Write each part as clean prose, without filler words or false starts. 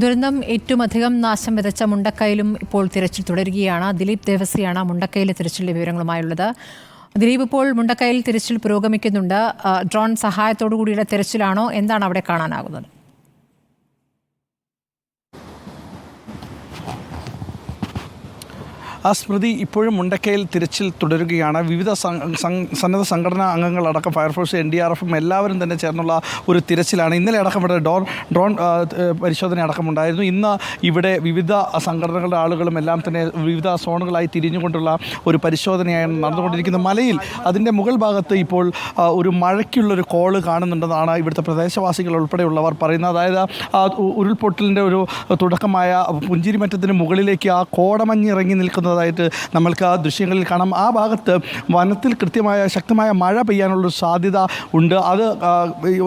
ദുരന്തം ഏറ്റവും അധികം നാശം വിതച്ച മുണ്ടക്കയിലും ഇപ്പോൾ തിരച്ചിൽ തുടരുകയാണ്. ദിലീപ് ദേവസിയാണ് മുണ്ടക്കയിലെ തിരച്ചിലിന്റെ വിവരങ്ങളുമായുള്ളത്. ദിലീപ്, ഇപ്പോൾ മുണ്ടക്കയിൽ തിരച്ചിൽ പുരോഗമിക്കുന്നുണ്ട്. ഡ്രോൺ സഹായത്തോടു കൂടിയുള്ള തിരച്ചിലാണോ? എന്താണ് അവിടെ കാണാനാകുന്നത്? ആ സ്മൃതി, ഇപ്പോഴും മുണ്ടക്കയിൽ തിരച്ചിൽ തുടരുകയാണ്. വിവിധ സന്നദ്ധ സംഘടനാ അംഗങ്ങളടക്കം ഫയർഫോഴ്സ്, NDRFും എല്ലാവരും തന്നെ ചേർന്നുള്ള ഒരു തിരച്ചിലാണ്. ഇന്നലെ അടക്കം ഇവിടെ ഡ്രോൺ പരിശോധന അടക്കമുണ്ടായിരുന്നു. ഇന്ന് ഇവിടെ വിവിധ സംഘടനകളുടെ ആളുകളും എല്ലാം തന്നെ വിവിധ സോണുകളായി തിരിഞ്ഞുകൊണ്ടുള്ള ഒരു പരിശോധനയാണ് നടന്നുകൊണ്ടിരിക്കുന്നത്. മലയിൽ അതിൻ്റെ മുകൾ ഭാഗത്ത് ഇപ്പോൾ ഒരു മഴയ്ക്കുള്ളൊരു കോള് കാണുന്നുണ്ടെന്നാണ് ഇവിടുത്തെ പ്രദേശവാസികൾ ഉൾപ്പെടെയുള്ളവർ പറയുന്നത്. അതായത് ഉരുൾപൊട്ടലിൻ്റെ ഒരു തുടക്കമായ പുഞ്ചിരിമറ്റത്തിന് മുകളിലേക്ക് ആ കോടമഞ്ഞ് ഇറങ്ങി നിൽക്കുന്നത് ായിട്ട് നമ്മൾക്ക് ആ ദൃശ്യങ്ങളിൽ കാണാം. ആ ഭാഗത്ത് വനത്തിൽ കൃത്യമായ ശക്തമായ മഴ പെയ്യാനുള്ളൊരു സാധ്യത ഉണ്ട്. അത്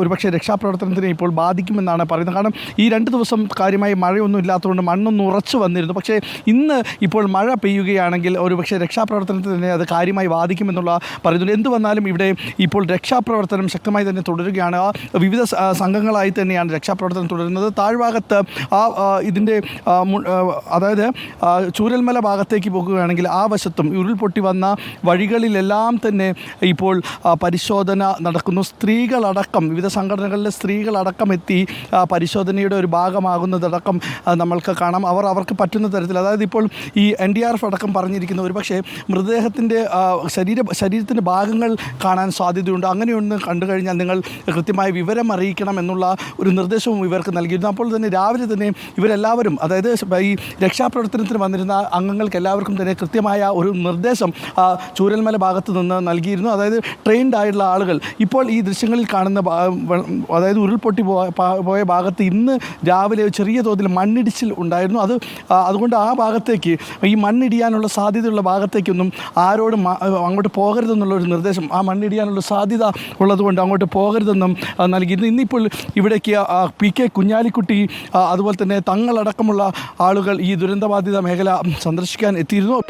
ഒരുപക്ഷെ രക്ഷാപ്രവർത്തനത്തിനെ ഇപ്പോൾ ബാധിക്കുമെന്നാണ് പറയുന്നത്. കാരണം ഈ 2 ദിവസം കാര്യമായി മഴയൊന്നും ഇല്ലാത്തതുകൊണ്ട് മണ്ണൊന്നും ഉറച്ചു വന്നിരുന്നു. പക്ഷേ ഇന്ന് ഇപ്പോൾ മഴ പെയ്യുകയാണെങ്കിൽ ഒരുപക്ഷെ രക്ഷാപ്രവർത്തനത്തിന് അത് കാര്യമായി ബാധിക്കുമെന്നുള്ള പറയുന്നുണ്ട്. എന്ത് വന്നാലും ഇവിടെ ഇപ്പോൾ രക്ഷാപ്രവർത്തനം ശക്തമായി തന്നെ തുടരുകയാണ്. വിവിധ സംഘങ്ങളായി തന്നെയാണ് രക്ഷാപ്രവർത്തനം തുടരുന്നത്. താഴ്ഭാഗത്ത് ഇതിൻ്റെ അതായത് ചൂരൽമല ഭാഗത്തേക്ക് പോകുകയാണെങ്കിൽ ആ വശത്തും ഉരുൾപൊട്ടി വന്ന വഴികളിലെല്ലാം തന്നെ ഇപ്പോൾ പരിശോധന നടക്കുന്നു. സ്ത്രീകളടക്കം, വിവിധ സംഘടനകളിലെ സ്ത്രീകളടക്കം എത്തി പരിശോധനയുടെ ഒരു ഭാഗമാകുന്നതടക്കം നമ്മൾക്ക് കാണാം. അവർക്ക് പറ്റുന്ന തരത്തിൽ, അതായത് ഇപ്പോൾ ഈ NDRF അടക്കം പറഞ്ഞിരിക്കുന്ന ഒരു പക്ഷേ മൃതദേഹത്തിൻ്റെ ശരീരത്തിൻ്റെ ഭാഗങ്ങൾ കാണാൻ സാധ്യതയുണ്ട്. അങ്ങനെയൊന്ന് കണ്ടു കഴിഞ്ഞാൽ നിങ്ങൾ കൃത്യമായ വിവരം അറിയിക്കണം എന്നുള്ള ഒരു നിർദ്ദേശവും ഇവർക്ക് നൽകിയിരുന്നു. അപ്പോൾ തന്നെ രാവിലെ തന്നെ ഇവരെല്ലാവരും, അതായത് ഈ രക്ഷാപ്രവർത്തനത്തിന് വന്നിരുന്ന അംഗങ്ങൾക്ക് എല്ലാവർക്കും തന്നെ കൃത്യമായ ഒരു നിർദ്ദേശം ചൂരൽമല ഭാഗത്ത് നിന്ന് നൽകിയിരുന്നു. അതായത് ട്രെയിൻഡ് ആയിട്ടുള്ള ആളുകൾ ഇപ്പോൾ ഈ ദൃശ്യങ്ങളിൽ കാണുന്ന, അതായത് ഉരുൾപൊട്ടി പോയ ഭാഗത്ത് ഇന്ന് രാവിലെ ചെറിയ തോതിൽ മണ്ണിടിച്ചിൽ ഉണ്ടായിരുന്നു. അതുകൊണ്ട് ആ ഭാഗത്തേക്ക്, ഈ മണ്ണിടിയാനുള്ള സാധ്യതയുള്ള ഭാഗത്തേക്കൊന്നും ആരോടും അങ്ങോട്ട് പോകരുതെന്നുള്ളൊരു നിർദ്ദേശം, ആ മണ്ണിടിയാനുള്ള സാധ്യത ഉള്ളതുകൊണ്ട് അങ്ങോട്ട് പോകരുതെന്നും നൽകിയിരുന്നു. ഇന്നിപ്പോൾ ഇവിടേക്ക് PK കുഞ്ഞാലിക്കുട്ടി, അതുപോലെ തന്നെ തങ്ങളടക്കമുള്ള ആളുകൾ ഈ ദുരന്തബാധിത മേഖല സന്ദർശിക്കാൻ എത്തിയിരുന്നു.